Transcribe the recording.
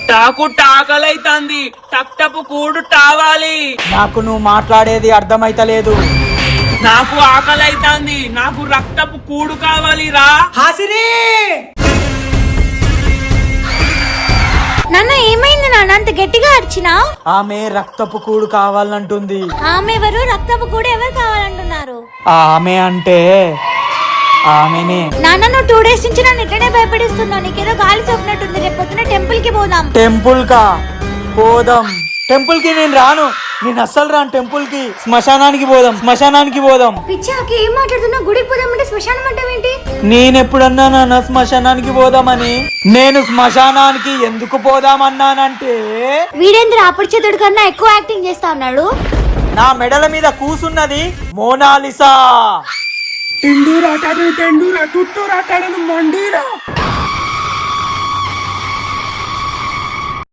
Talk టాకలైతాంది, టప్టపు కూడు టావాలి. నాకు నువ్వు మాట్లాడేది అర్థమైతలేదు. నాకు ఆకలైతాంది, నాకు రక్తపు కూడు కావాలి రా. హాసిని, నాన్న ఏమైంది నాన్న అంత గట్టిగా అరిచినా? ఆమె రక్తపు కూడు కావాలంటుంది. ఆమె ఎవరు? రక్తపు కూడా ఎవరు కావాలంటున్నారు? ఆమె అంటే ఆమెనే. నాన్న నువ్వు 2 days నుంచి నన్ను ఇట్లనే భయపడిస్తున్నావు. నీకేదో గాలి సోకినట్టుంది. రేపు పొద్దున టెంపుల్ కి పోదాం. టెంపుల్ కా పోదాం? టెంపుల్ కి నేను రాను, నేను అస్సలు రాను టెంపుల్ కి. శ్మశానానికి పోదాం, శ్మశానానికి పోదాం. పిచ్చాకి ఏం మాట్లాడుతున్నావు? గుడికి పోదామంటే శ్మశానం అంటే ఏంటి? నేనెప్పుడన్నానా శ్మశానానికి పోదామని? నేను శ్మశానానికి ఎందుకు పోదామన్నానంటే, వీడేంద్ర అపరిచితుడి కన్నా ఎక్కువ యాక్టింగ్ చేస్తా ఉన్నాడు. నా మెడల మీద కూసున్నది మోనాలిసా. టెండూరా టుట్టూరా మండీరా.